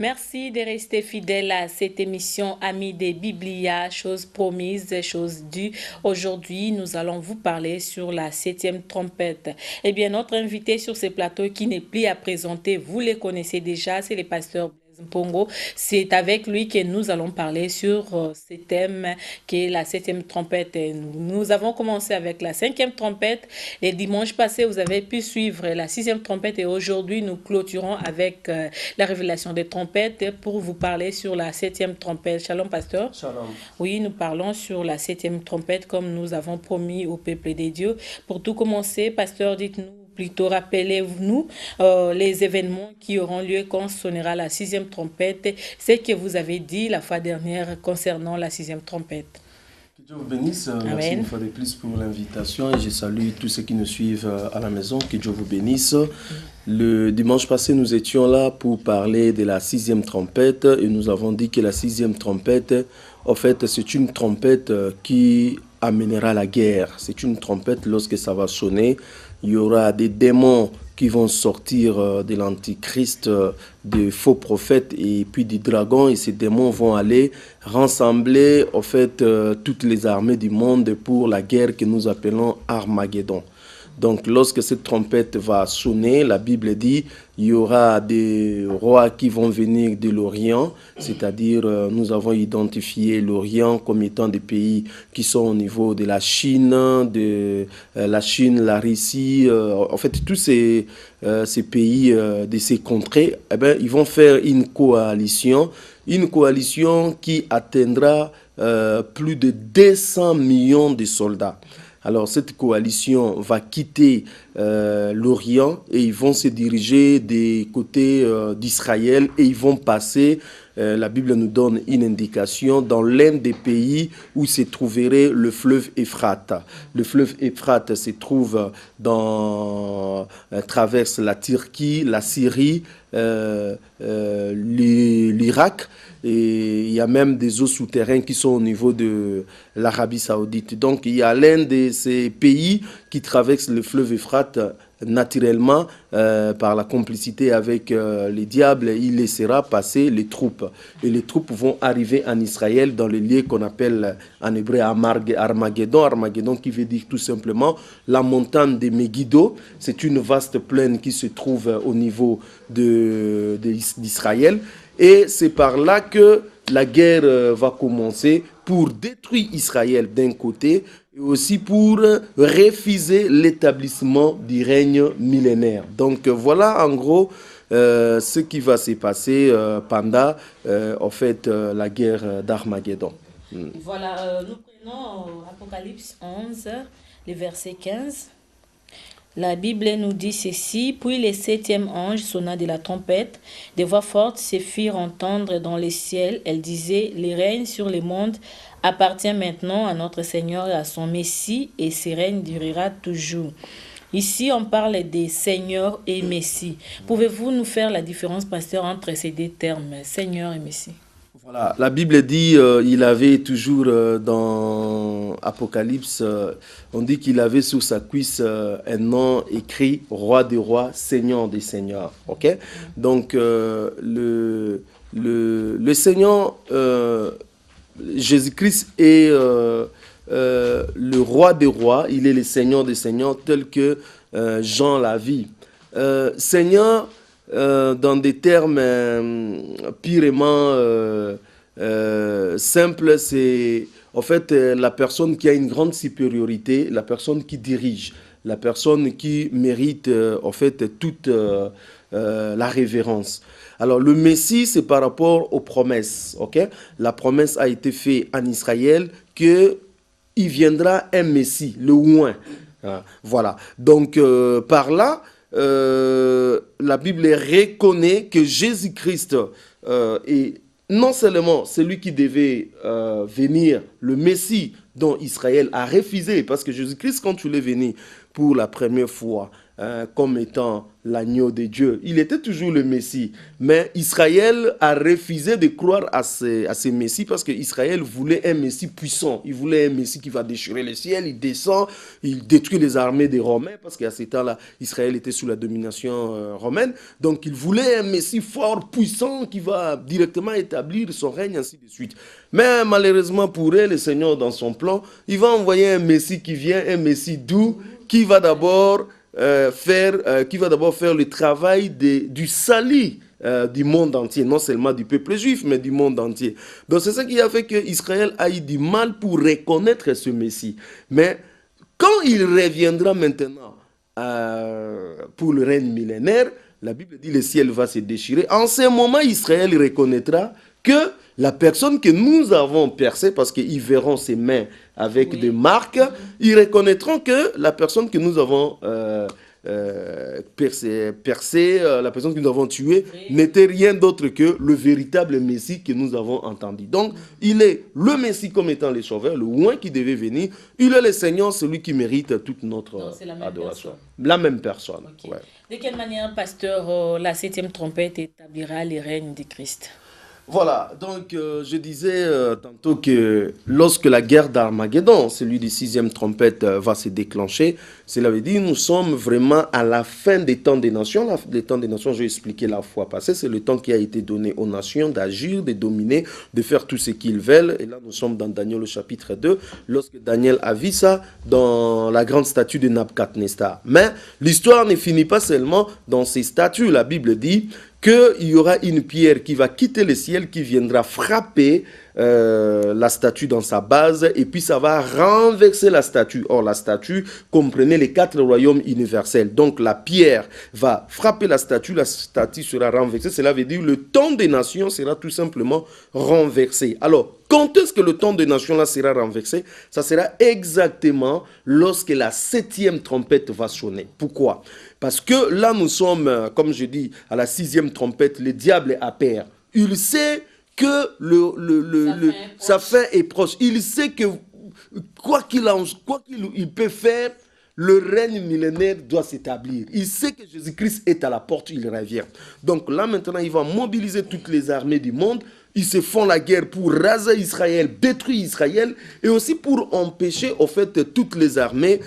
Merci de rester fidèle à cette émission Amis des Biblia, choses promises, choses dues. Aujourd'hui, nous allons vous parler sur la 7e trompette. Eh bien, notre invité sur ce plateau qui n'est plus à présenter, vous les connaissez déjà, c'est le pasteur Pongo. C'est avec lui que nous allons parler sur ce thème qui est la 7e trompette. Et nous avons commencé avec la 5e trompette. Et dimanche passé, vous avez pu suivre la 6e trompette et aujourd'hui, nous clôturons avec la révélation des trompettes pour vous parler sur la 7e trompette. Shalom, pasteur. Shalom. Oui, nous parlons sur la 7e trompette comme nous avons promis au peuple des dieux. Pour tout commencer, pasteur, dites-nous plutôt, rappelez-nous les événements qui auront lieu quand sonnera la 6e trompette, ce que vous avez dit la fois dernière concernant la 6e trompette. Que Dieu vous bénisse. Merci Amen. une fois de plus pour l'invitation et je salue tous ceux qui nous suivent à la maison. Que Dieu vous bénisse. Le dimanche passé, nous étions là pour parler de la 6e trompette et nous avons dit que la 6e trompette, en fait, c'est une trompette qui amènera la guerre. C'est une trompette lorsque ça va sonner. Il y aura des démons qui vont sortir de l'antichrist, des faux prophètes et puis des dragons. Et ces démons vont aller rassembler en fait toutes les armées du monde pour la guerre que nous appelons Armageddon. Donc lorsque cette trompette va sonner, la Bible dit il y aura des rois qui vont venir de l'Orient, c'est-à-dire nous avons identifié l'Orient comme étant des pays qui sont au niveau de la Chine, la Russie, en fait tous ces pays de ces contrées, eh bien, ils vont faire une coalition qui atteindra plus de 200 millions de soldats. Alors cette coalition va quitter l'Orient et ils vont se diriger des côtés d'Israël et ils vont passer, la Bible nous donne une indication, dans l'un des pays où se trouverait le fleuve Euphrate. Le fleuve Euphrate se trouve traverse la Turquie, la Syrie, l'Irak. Et il y a même des eaux souterraines qui sont au niveau de l'Arabie Saoudite. Donc il y a l'un de ces pays qui traverse le fleuve Euphrate naturellement par la complicité avec les diables. Il laissera passer les troupes. Et les troupes vont arriver en Israël dans le lieu qu'on appelle en hébreu Armageddon. Armageddon qui veut dire tout simplement la montagne de Megiddo. C'est une vaste plaine qui se trouve au niveau d'Israël. Et c'est par là que la guerre va commencer pour détruire Israël d'un côté et aussi pour refuser l'établissement du règne millénaire. Donc voilà en gros ce qui va se passer pendant en fait, la guerre d'Armageddon. Voilà, nous prenons Apocalypse 11, le verset 15. La Bible nous dit ceci: puis le 7e ange sonna de la trompette, des voix fortes se firent entendre dans les ciels. Elle disait: le règne sur le monde appartient maintenant à notre Seigneur et à son Messie, et ce règne durera toujours. Ici, on parle des Seigneur et Messie. Pouvez-vous nous faire la différence, pasteur, entre ces deux termes, Seigneur et Messie? Voilà, la Bible dit, il avait toujours dans Apocalypse, on dit qu'il avait sur sa cuisse un nom écrit Roi des rois, Seigneur des seigneurs. Ok? Donc le Seigneur, Jésus-Christ est le Roi des rois, il est le Seigneur des seigneurs tel que Jean l'a vu. Seigneur, dans des termes purement simples, c'est en fait la personne qui a une grande supériorité, la personne qui dirige, la personne qui mérite en fait toute la révérence. Alors le Messie, c'est par rapport aux promesses. Okay? La promesse a été faite en Israël qu'il viendra un Messie, le oint. Voilà. Donc par là, la Bible reconnaît que Jésus-Christ est non seulement celui qui devait venir, le Messie dont Israël a refusé, parce que Jésus-Christ, quand il est venu pour la première fois comme étant l'agneau de Dieu. Il était toujours le Messie. Mais Israël a refusé de croire à ce Messie parce qu'Israël voulait un Messie puissant. Il voulait un Messie qui va déchirer le ciel, il descend, il détruit les armées des Romains parce qu'à ce temps-là, Israël était sous la domination romaine. Donc il voulait un Messie fort, puissant, qui va directement établir son règne, ainsi de suite. Mais malheureusement pour eux, le Seigneur, dans son plan, il va envoyer un Messie qui vient, un Messie doux, qui va d'abord faire le travail du salut du monde entier, non seulement du peuple juif, mais du monde entier. Donc c'est ça qui a fait qu'Israël a eu du mal pour reconnaître ce Messie. Mais quand il reviendra maintenant pour le règne millénaire, la Bible dit que le ciel va se déchirer. En ce moment, Israël reconnaîtra que la personne que nous avons percée, parce qu'ils verront ses mains avec des marques, ils reconnaîtront que la personne que nous avons percée, la personne que nous avons tuée, n'était rien d'autre que le véritable Messie que nous avons entendu. Donc, il est le Messie comme étant le sauveur, le oint qui devait venir. Il est le Seigneur, celui qui mérite toute notre adoration. La même personne. Okay. Ouais. De quelle manière, pasteur, la 7e trompette établira les règnes du Christ? Voilà, donc je disais tantôt que lorsque la guerre d'Armageddon, celui des 6e trompette va se déclencher, cela veut dire que nous sommes vraiment à la fin des temps des nations. Les temps des nations, j'ai expliqué la fois passée, c'est le temps qui a été donné aux nations d'agir, de dominer, de faire tout ce qu'ils veulent. Et là, nous sommes dans Daniel au chapitre 2, lorsque Daniel a vu ça dans la grande statue de Nabucodonosor. Mais l'histoire ne finit pas seulement dans ces statues. La Bible dit qu'il y aura une pierre qui va quitter le ciel, qui viendra frapper la statue dans sa base, et puis ça va renverser la statue. Or, la statue comprenait les 4 royaumes universels. Donc, la pierre va frapper la statue sera renversée. Cela veut dire que le temps des nations sera tout simplement renversé. Alors, quand est-ce que le temps des nations-là sera renversé? Ça sera exactement lorsque la 7e trompette va sonner. Pourquoi? Parce que là, nous sommes, comme je dis, à la 6e trompette, le diable est à pair. Il sait que sa fin est proche. Il sait que quoi qu'il peut faire, le règne millénaire doit s'établir. Il sait que Jésus-Christ est à la porte, il revient. Donc là, maintenant, il va mobiliser toutes les armées du monde. Ils se font la guerre pour raser Israël, détruire Israël, et aussi pour empêcher, au fait, toutes les armées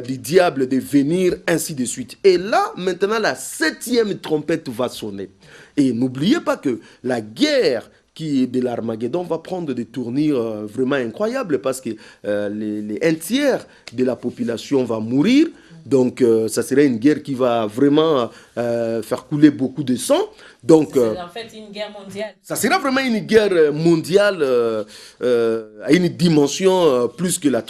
du diable de venir, ainsi de suite. Et là, maintenant, la 7e trompette va sonner. Et n'oubliez pas que la guerre qui est de l'Armageddon va prendre des tournures vraiment incroyables, parce que un tiers de la population va mourir. Donc, ça serait une guerre qui va vraiment faire couler beaucoup de sang. Donc, c'est en fait une guerre mondiale. Ça sera vraiment une guerre mondiale à une dimension plus que la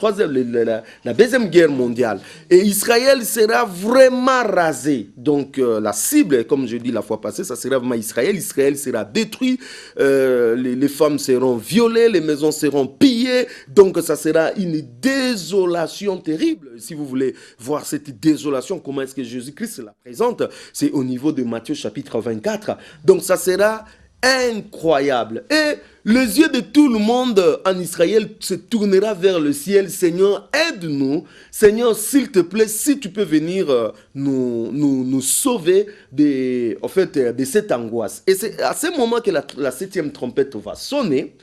deuxième guerre mondiale. Et Israël sera vraiment rasé. Donc, la cible, comme je dis la fois passée, ça sera vraiment Israël. Israël sera détruit. Les femmes seront violées, les maisons seront pillées. Donc, ça sera une désolation terrible. Si vous voulez voir cette désolation, comment est-ce que Jésus-Christ la présente, c'est au niveau de Matthieu chapitre 24. Donc ça sera incroyable. Et les yeux de tout le monde en Israël se tournera vers le ciel. Seigneur, aide-nous. Seigneur, s'il te plaît, si tu peux venir nous sauver de cette angoisse. Et c'est à ce moment que la 7e trompette va sonner.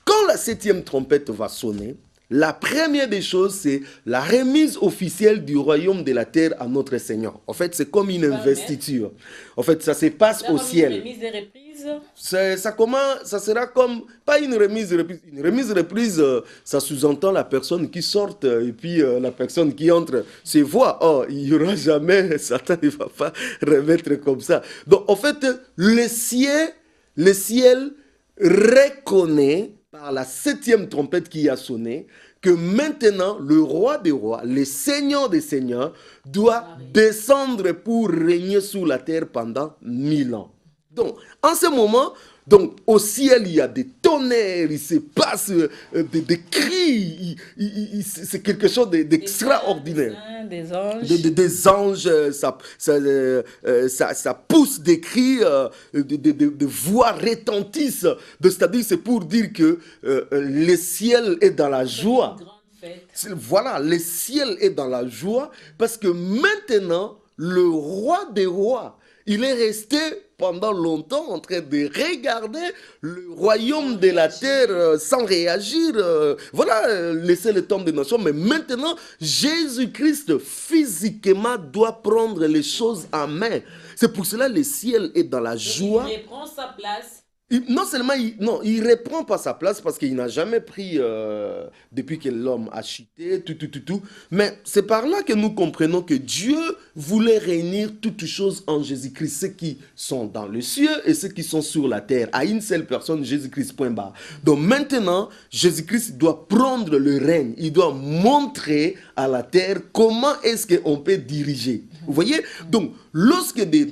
Quand la 7e trompette va sonner, la première des choses, c'est la remise officielle du royaume de la terre à notre Seigneur. En fait, c'est comme une investiture. En fait, ça se passe au ciel. Une remise de reprise. Ça sera comme, pas une remise de reprise. Une remise de reprise, ça sous-entend la personne qui sort et puis la personne qui entre se voit. Oh, il n'y aura jamais, Satan ne va pas remettre comme ça. Donc, en fait, le ciel reconnaît par la 7e trompette qui a sonné, que maintenant, le roi des rois, le seigneur des seigneurs, doit descendre pour régner sur la terre pendant 1000 ans. Donc, en ce moment, donc, au ciel, il y a des tonnerres, il se passe des cris, c'est quelque chose d'extraordinaire. Des anges. Des anges, ça pousse des cris, des voix retentissent. C'est-à-dire, c'est pour dire que le ciel est dans la joie. Voilà, le ciel est dans la joie parce que maintenant, le roi des rois, il est resté pendant longtemps en train de regarder le royaume de la terre sans réagir. Laisser le temps des nations. Mais maintenant, Jésus-Christ physiquement doit prendre les choses en main. C'est pour cela que le ciel est dans la joie. Il reprend sa place. Non seulement, il ne reprend pas sa place parce qu'il n'a jamais pris, depuis que l'homme a chuté, tout. Mais c'est par là que nous comprenons que Dieu voulait réunir toutes choses en Jésus-Christ, ceux qui sont dans le ciel et ceux qui sont sur la terre, à une seule personne, Jésus-Christ, point barre. Donc maintenant, Jésus-Christ doit prendre le règne, il doit montrer à la terre comment est-ce qu'on peut diriger. Vous voyez? Donc, lorsque des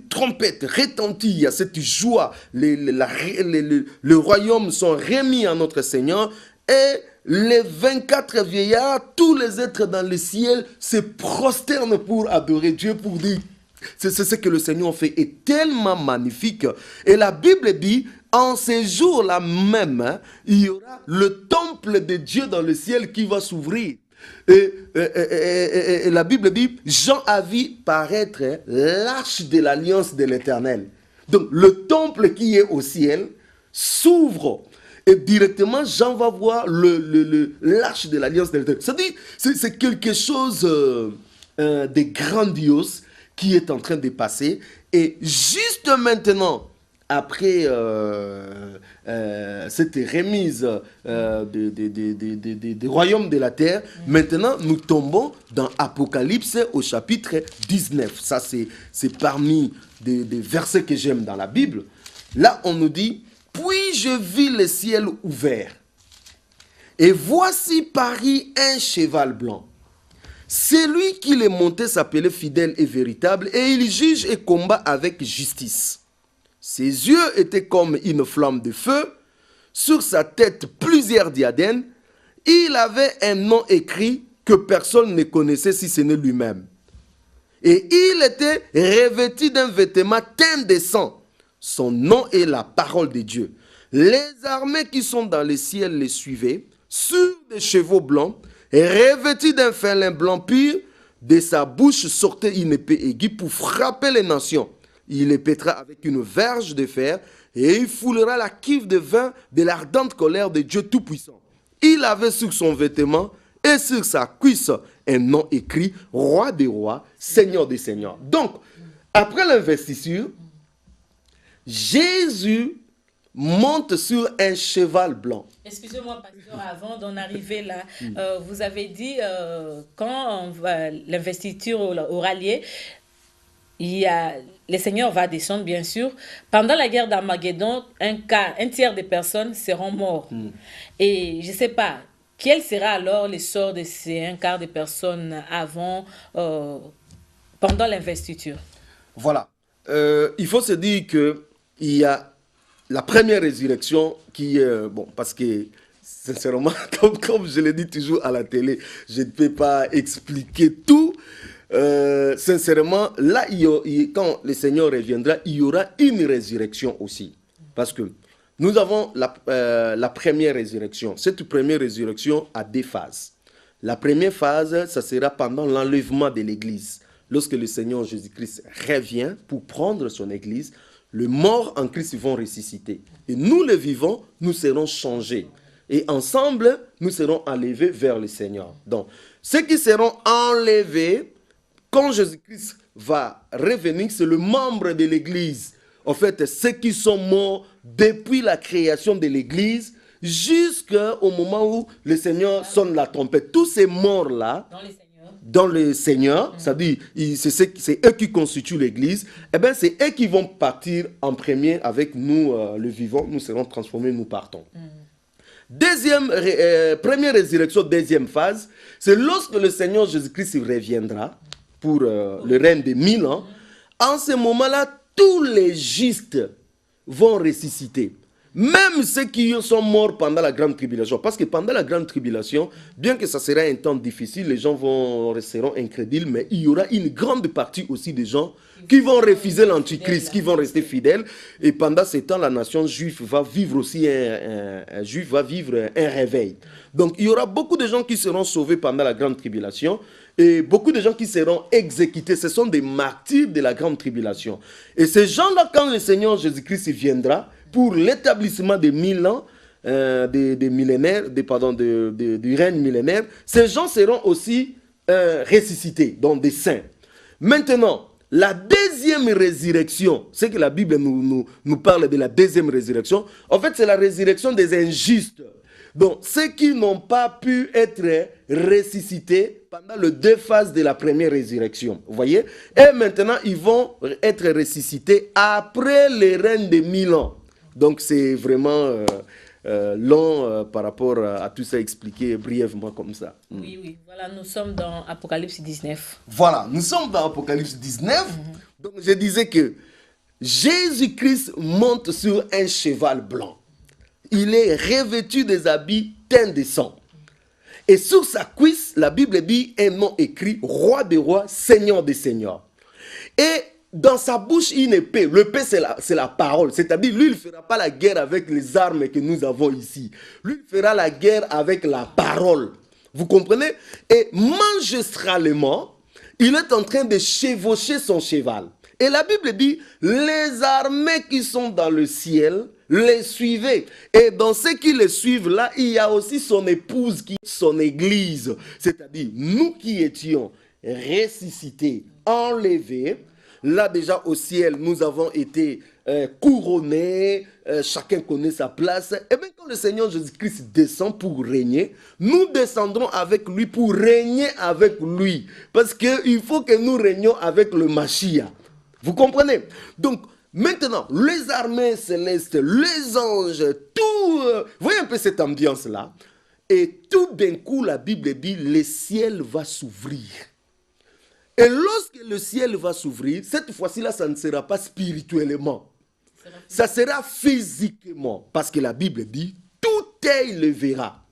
trompettes retentissent, il y a cette joie, le royaume sont remis à notre Seigneur et les 24 vieillards, tous les êtres dans le ciel se prosternent pour adorer Dieu, pour dire c'est ce que le Seigneur fait est tellement magnifique. Et la Bible dit, en ces jours-là même, il y aura le temple de Dieu dans le ciel qui va s'ouvrir. Et la Bible dit, Jean a vu paraître l'arche de l'alliance de l'Éternel. Donc le temple qui est au ciel s'ouvre. Et directement, Jean va voir l'arche de l'alliance de l'Éternel. C'est-à-dire, c'est quelque chose de grandiose qui est en train de passer. Et juste maintenant, après cette remise des royaumes de la terre, maintenant nous tombons dans Apocalypse au chapitre 19. Ça, c'est parmi des versets que j'aime dans la Bible. Là, on nous dit, « Puis je vis le ciel ouvert, et voici Paris un cheval blanc. Celui qui le montait s'appelait fidèle et véritable, et il juge et combat avec justice. Ses yeux étaient comme une flamme de feu, sur sa tête plusieurs diadèmes. Il avait un nom écrit que personne ne connaissait si ce n'est lui-même. Et il était revêtu d'un vêtement teint de sang. Son nom est la parole de Dieu. Les armées qui sont dans le ciel les suivaient, sur des chevaux blancs, revêtus d'un félin blanc pur. De sa bouche sortait une épée aiguë pour frapper les nations. Il les pètera avec une verge de fer et il foulera la cuve de vin de l'ardente colère de Dieu Tout-Puissant. Il avait sur son vêtement et sur sa cuisse un nom écrit, Roi des rois, Seigneur des seigneurs. Donc, après l'investiture, Jésus monte sur un cheval blanc. Excusez-moi, pasteur, avant d'en arriver là, vous avez dit, quand l'investiture aura lieu, le Seigneur va descendre, bien sûr. Pendant la guerre d'Armageddon, un tiers des personnes seront morts. Et je ne sais pas, quel sera alors le sort de ces un quart de personnes pendant l'investiture? Voilà. Il faut se dire qu'il y a la première résurrection qui est... bon, parce que, sincèrement, comme je l'ai dit toujours à la télé, je ne peux pas expliquer tout. Sincèrement, là, quand le Seigneur reviendra, il y aura une résurrection aussi. Parce que nous avons la première résurrection. Cette première résurrection a deux phases. La première phase, ça sera pendant l'enlèvement de l'Église. Lorsque le Seigneur Jésus-Christ revient pour prendre son Église, les morts en Christ vont ressusciter. Et nous, les vivants, nous serons changés. Et ensemble, nous serons enlevés vers le Seigneur. Donc, ceux qui seront enlevés, quand Jésus-Christ va revenir, c'est le membre de l'Église. En fait, ceux qui sont morts depuis la création de l'Église jusqu'au moment où le Seigneur sonne la trompette. Tous ces morts-là, dans le Seigneur, c'est-à-dire c'est eux qui constituent l'Église, eh bien c'est eux qui vont partir en premier avec nous, le vivant. Nous serons transformés, nous partons. Première résurrection, deuxième phase, c'est lorsque le Seigneur Jésus-Christ reviendra pour le règne de 1000 ans. En ce moment-là, tous les justes vont ressusciter. Même ceux qui sont morts pendant la grande tribulation. Parce que pendant la grande tribulation, bien que ça sera un temps difficile, les gens seront incrédules, mais il y aura une grande partie aussi des gens qui vont refuser l'Antichrist, qui vont rester fidèles. Et pendant ce temps, la nation juive va vivre aussi un réveil. Donc il y aura beaucoup de gens qui seront sauvés pendant la grande tribulation. Et beaucoup de gens qui seront exécutés, ce sont des martyrs de la grande tribulation. Et ces gens-là, quand le Seigneur Jésus-Christ viendra pour l'établissement des 1000 ans, des millénaires, du règne millénaire, ces gens seront aussi ressuscités, donc des saints. Maintenant, la deuxième résurrection, c'est que la Bible nous parle de la deuxième résurrection. En fait, c'est la résurrection des injustes. Donc, ceux qui n'ont pas pu être ressuscités pendant les 2 phases de la première résurrection. Vous voyez? Et maintenant, ils vont être ressuscités après le règne de 1000 ans. Donc, c'est vraiment long par rapport à tout ça expliqué brièvement comme ça. Oui, oui. Voilà, nous sommes dans Apocalypse 19. Voilà, nous sommes dans Apocalypse 19. Donc, je disais que Jésus-Christ monte sur un cheval blanc. Il est revêtu des habits teints de sang. Et sur sa cuisse, la Bible dit un nom écrit, Roi des rois, Seigneur des seigneurs. Et dans sa bouche, une épée. L'épée, c'est la parole. C'est-à-dire, lui, il ne fera pas la guerre avec les armes que nous avons ici. Lui, il fera la guerre avec la parole. Vous comprenez? Et magistralement, il est en train de chevaucher son cheval. Et la Bible dit, les armées qui sont dans le ciel, les suivez. Et dans ceux qui les suivent là, il y a aussi son épouse, son église. C'est-à-dire, nous qui étions ressuscités, enlevés, là déjà au ciel, nous avons été couronnés, chacun connaît sa place. Et bien quand le Seigneur Jésus-Christ descend pour régner, nous descendrons avec lui pour régner avec lui. Parce qu'il faut que nous régnions avec le Mashiach. Vous comprenez? Donc, maintenant, les armées célestes, les anges, tout... voyez un peu cette ambiance-là. Et tout d'un coup, la Bible dit, le ciel va s'ouvrir. Et lorsque le ciel va s'ouvrir, cette fois-ci, là, ça ne sera pas spirituellement. Ça sera physiquement. Parce que la Bible dit, tout œil le verra.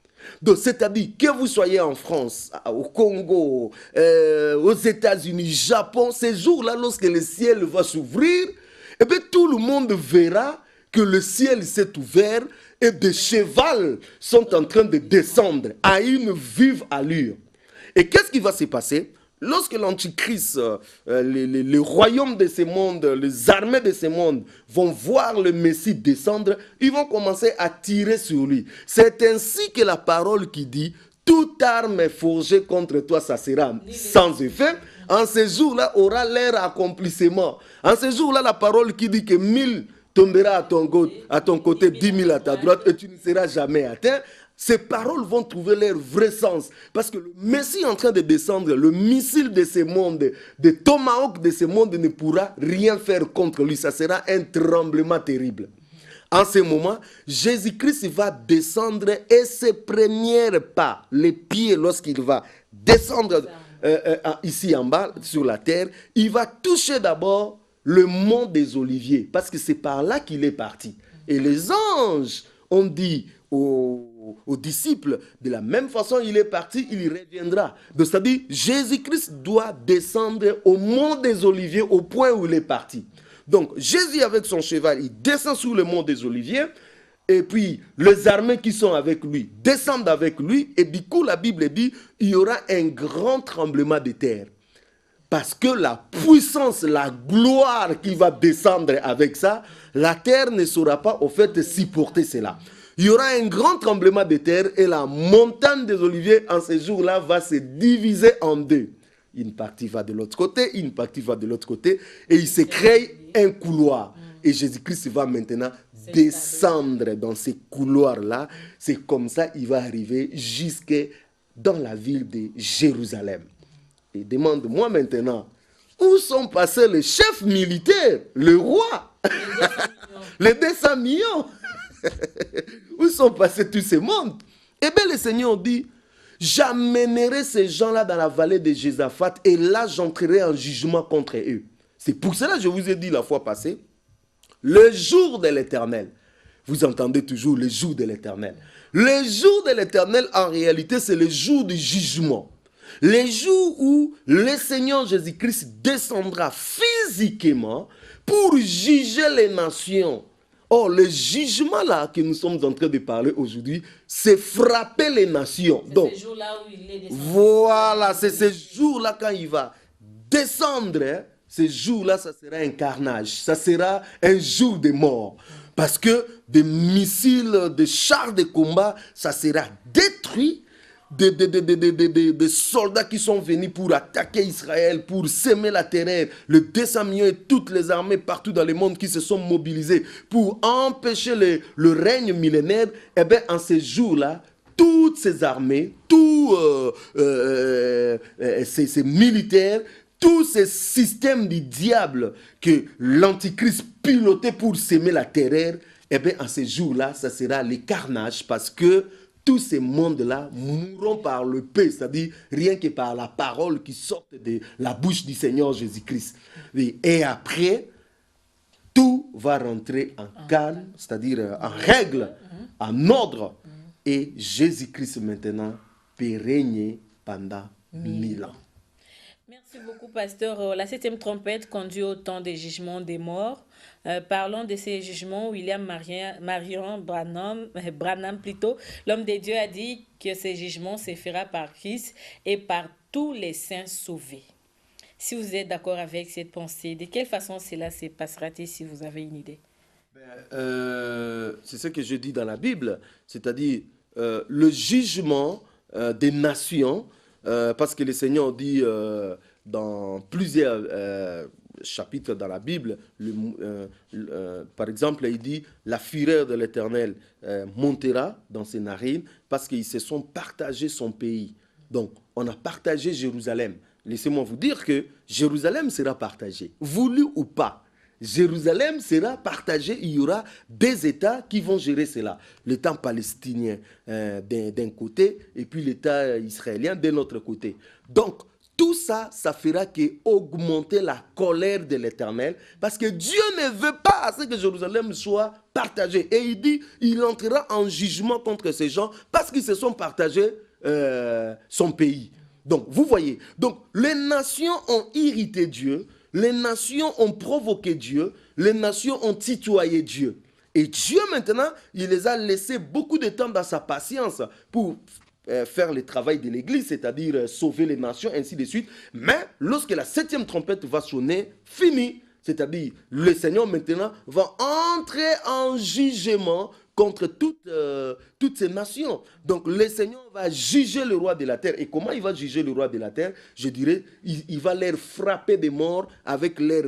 Donc, c'est-à-dire que vous soyez en France, au Congo, aux États-Unis, Japon, ces jours-là, lorsque le ciel va s'ouvrir, eh bien, tout le monde verra que le ciel s'est ouvert et des chevals sont en train de descendre à une vive allure. Et qu'est-ce qui va se passer? Lorsque l'Antichrist, le royaume de ce monde, les armées de ce monde vont voir le Messie descendre, ils vont commencer à tirer sur lui. C'est ainsi que la parole qui dit, toute arme forgée contre toi, ça sera sans effet. En ce jour-là, aura leur accomplissement. En ce jour-là, la parole qui dit que 1000 tombera à ton côté, 10 000 à ta droite, et tu ne seras jamais atteint. Ces paroles vont trouver leur vrai sens. Parce que le Messie est en train de descendre, le missile de ce monde, de Tomahawk de ce monde ne pourra rien faire contre lui. Ça sera un tremblement terrible. En ce moment, Jésus-Christ va descendre et ses premiers pas, les pieds lorsqu'il va descendre ici en bas sur la terre, il va toucher d'abord le mont des Oliviers. Parce que c'est par là qu'il est parti. Et les anges ont dit aux disciples, de la même façon il est parti, il y reviendra. Donc c'est-à-dire, Jésus-Christ doit descendre au mont des Oliviers au point où il est parti. Donc Jésus avec son cheval, il descend sur le mont des Oliviers, et puis les armées qui sont avec lui descendent avec lui, et du coup la Bible dit, il y aura un grand tremblement de terre. Parce que la puissance, la gloire qui va descendre avec ça, la terre ne saura pas au fait supporter cela. Il y aura un grand tremblement de terre et la montagne des Oliviers en ce jour-là va se diviser en deux. Une partie va de l'autre côté, une partie va de l'autre côté et il se crée un couloir. Et Jésus-Christ va maintenant descendre dans ces couloirs-là. C'est comme ça qu'il va arriver jusque dans la ville de Jérusalem. Et demande-moi maintenant, où sont passés les chefs militaires, le roi, les 200 millions? Où sont passés tous ces mondes? Eh bien, le Seigneur dit, j'amènerai ces gens-là dans la vallée de Josaphat et là, j'entrerai en jugement contre eux. C'est pour cela que je vous ai dit la fois passée, le jour de l'Éternel. Vous entendez toujours le jour de l'Éternel. Le jour de l'Éternel, en réalité, c'est le jour du jugement. Le jour où le Seigneur Jésus-Christ descendra physiquement pour juger les nations. Or, le jugement là que nous sommes en train de parler aujourd'hui, c'est frapper les nations. Donc, ce jour-là où il est descendu. Voilà, c'est ce jour-là quand il va descendre, hein, ce jour-là, ça sera un carnage, ça sera un jour de mort. Parce que des missiles, des chars de combat, ça sera détruit. Des soldats qui sont venus pour attaquer Israël, pour semer la terreur, le 200 millions et toutes les armées partout dans le monde qui se sont mobilisées pour empêcher le règne millénaire, eh bien, en ces jours-là, toutes ces armées, tous ces militaires, tous ces systèmes du diable que l'Antichrist pilotait pour semer la terreur, eh bien, en ces jours-là, ça sera les carnages parce que tous ces mondes-là mourront par le paix, c'est-à-dire rien que par la parole qui sort de la bouche du Seigneur Jésus-Christ. Et après, tout va rentrer en calme, c'est-à-dire en règle, en ordre. Et Jésus-Christ maintenant peut régner pendant 1000 ans. Merci beaucoup, pasteur. La septième trompette conduit au temps des jugements des morts. Parlons de ces jugements. William Marion Branham plutôt, l'homme de Dieu a dit que ces jugements se fera par Christ et par tous les saints sauvés. Si vous êtes d'accord avec cette pensée, de quelle façon cela se passera-t-il si vous avez une idée? C'est ce que je dis dans la Bible, c'est-à-dire le jugement des nations, parce que le Seigneur dit dans plusieurs chapitres dans la Bible, par exemple, il dit « La fureur de l'Éternel montera dans ses narines parce qu'ils se sont partagés son pays. » Donc, on a partagé Jérusalem. Laissez-moi vous dire que Jérusalem sera partagée, voulu ou pas. Jérusalem sera partagée, il y aura des États qui vont gérer cela. L'État palestinien d'un côté et puis l'État israélien de l'autre côté. Donc, tout ça, ça fera qu'augmenter la colère de l'Éternel parce que Dieu ne veut pas que Jérusalem soit partagée. Et il dit, il entrera en jugement contre ces gens parce qu'ils se sont partagés son pays. Donc, vous voyez, donc les nations ont irrité Dieu. Les nations ont provoqué Dieu, les nations ont tutoyé Dieu. Et Dieu maintenant, il les a laissés beaucoup de temps dans sa patience pour faire le travail de l'Église, c'est-à-dire sauver les nations, ainsi de suite. Mais lorsque la septième trompette va sonner, fini. C'est-à-dire, le Seigneur maintenant va entrer en jugement contre toutes ces nations. Donc, le Seigneur va juger le roi de la terre. Et comment il va juger le roi de la terre? Je dirais, il va leur frapper des morts avec leur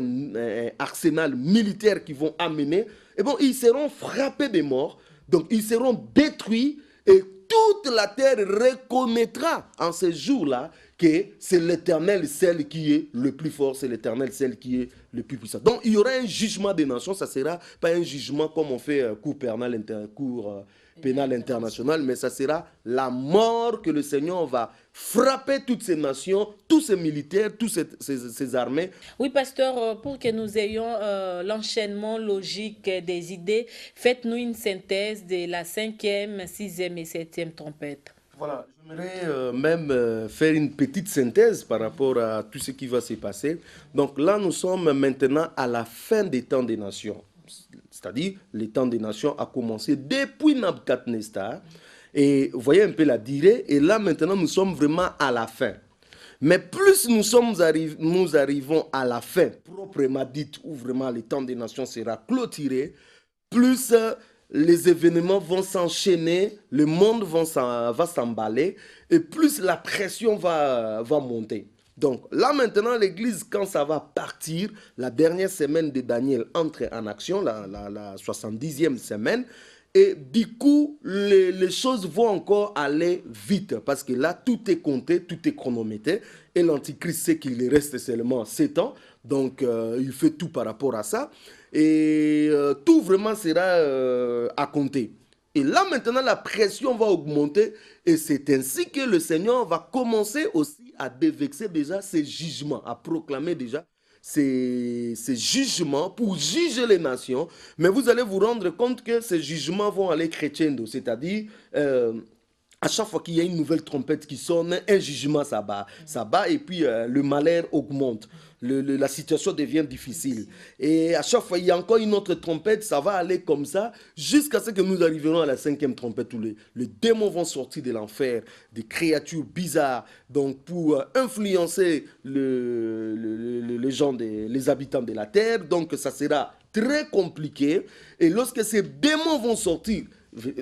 arsenal militaire qu'ils vont amener. Et bon, ils seront frappés des morts. Donc, ils seront détruits et toute la terre reconnaîtra en ces jours-là que c'est l'Éternel, celle qui est le plus fort, c'est l'Éternel, celle qui est le plus puissant. Donc, il y aura un jugement des nations, ça ne sera pas un jugement comme on fait cour pénal international, mais ça sera la mort que le Seigneur va frapper toutes ces nations, tous ces militaires, toutes ces armées. Oui, pasteur, pour que nous ayons l'enchaînement logique des idées, faites-nous une synthèse de la 5e, 6e et 7e trompette. Voilà, j'aimerais même faire une petite synthèse par rapport à tout ce qui va se passer. Donc là, nous sommes maintenant à la fin des temps des nations. C'est-à-dire, le temps des nations a commencé depuis Nabucodonosor. Et vous voyez un peu la durée. Et là, maintenant, nous sommes vraiment à la fin. Mais plus nous arrivons à la fin, proprement dite, où vraiment le temps des nations sera clôturé, plus les événements vont s'enchaîner, le monde va s'emballer, et plus la pression va monter. Donc là maintenant, l'Église, quand ça va partir, la dernière semaine de Daniel entre en action, la 70e semaine, et du coup, les choses vont encore aller vite, parce que là, tout est compté, tout est chronométré, et l'Antichrist sait qu'il reste seulement 7 ans, donc il fait tout par rapport à ça, et tout vraiment sera à compter. Et là maintenant, la pression va augmenter, et c'est ainsi que le Seigneur va commencer aussi à dévexer déjà ses jugements, à proclamer déjà ces jugements pour juger les nations. Mais vous allez vous rendre compte que ces jugements vont aller crescendo, c'est-à-dire à chaque fois qu'il y a une nouvelle trompette qui sonne, un jugement s'abat et puis le malheur augmente. la situation devient difficile. Et à chaque fois, il y a encore une autre trompette, ça va aller comme ça, jusqu'à ce que nous arriverons à la 5e trompette, où les démons vont sortir de l'enfer, des créatures bizarres, donc pour influencer les gens, les habitants de la terre. Donc ça sera très compliqué. Et lorsque ces démons vont sortir,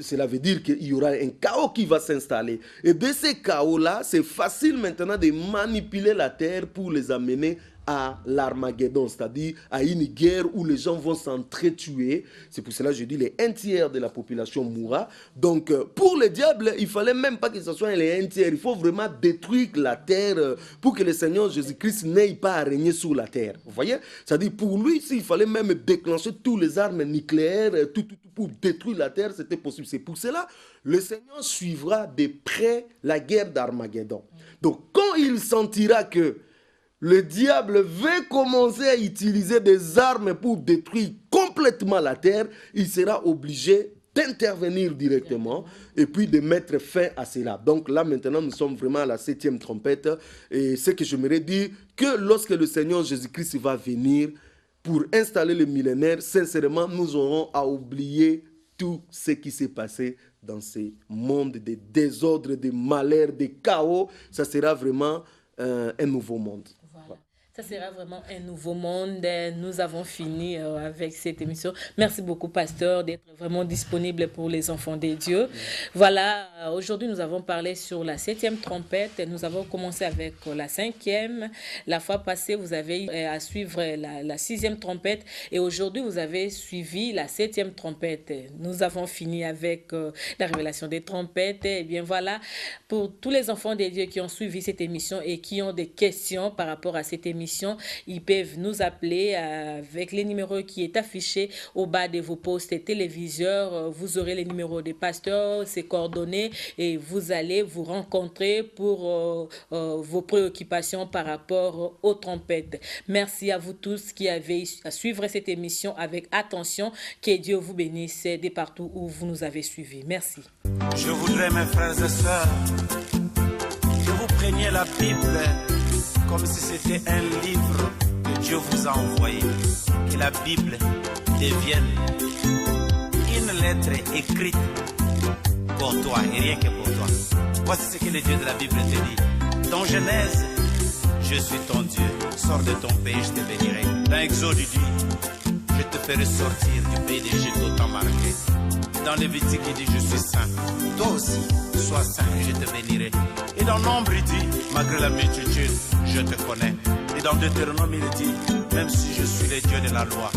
cela veut dire qu'il y aura un chaos qui va s'installer. Et de ces chaos-là, c'est facile maintenant de manipuler la terre pour les amener à l'Armageddon, c'est-à-dire à une guerre où les gens vont s'entretuer. C'est pour cela que je dis les 1/3 de la population mourra. Donc pour le diable, il ne fallait même pas que ce soit les 1/3. Il faut vraiment détruire la terre pour que le Seigneur Jésus-Christ n'aille pas à régner sur la terre. Vous voyez? C'est-à-dire pour lui, s'il fallait même déclencher tous les armes nucléaires, tout pour détruire la terre, c'était possible. C'est pour cela que le Seigneur suivra de près la guerre d'Armageddon. Donc quand il sentira que le diable veut commencer à utiliser des armes pour détruire complètement la terre, il sera obligé d'intervenir directement et puis de mettre fin à cela. Donc là maintenant nous sommes vraiment à la 7e trompette, et ce que j'aimerais dire, que lorsque le Seigneur Jésus-Christ va venir pour installer le millénaire, sincèrement nous aurons à oublier tout ce qui s'est passé dans ce monde de désordre, de malheur, de chaos. Ça sera vraiment un nouveau monde. Voilà. Ça sera vraiment un nouveau monde. Nous avons fini avec cette émission. Merci beaucoup, pasteur, d'être vraiment disponible pour les enfants des dieux. Voilà, aujourd'hui, nous avons parlé sur la 7e trompette. Nous avons commencé avec la 5e. La fois passée, vous avez à suivre la 6e trompette. Et aujourd'hui, vous avez suivi la 7e trompette. Nous avons fini avec la révélation des trompettes. Et bien voilà, pour tous les enfants des dieux qui ont suivi cette émission et qui ont des questions par rapport à cette émission, ils peuvent nous appeler avec les numéros qui est affiché au bas de vos postes téléviseurs. Vous aurez les numéros des pasteurs, ses coordonnées, et vous allez vous rencontrer pour vos préoccupations par rapport aux trompettes. Merci à vous tous qui avez à suivre cette émission avec attention. Que Dieu vous bénisse de partout où vous nous avez suivis. Merci. Je voudrais, mes frères et sœurs, que vous preniez la Bible comme si c'était un livre que Dieu vous a envoyé. Que la Bible devienne une lettre écrite pour toi et rien que pour toi. Voici ce que le Dieu de la Bible te dit. Dans Genèse, je suis ton Dieu. Sors de ton pays, je te bénirai. Dans Exode, il dit, je te ferai sortir du pays d'Égypte au temps marqué. Dans Lévitique, il dit, je suis saint. Toi aussi, sois saint, je te bénirai. Et dans Nombre, il dit, malgré la multitude, je te connais. Et dans Deutéronome, il dit, même si je suis le Dieu de la loi,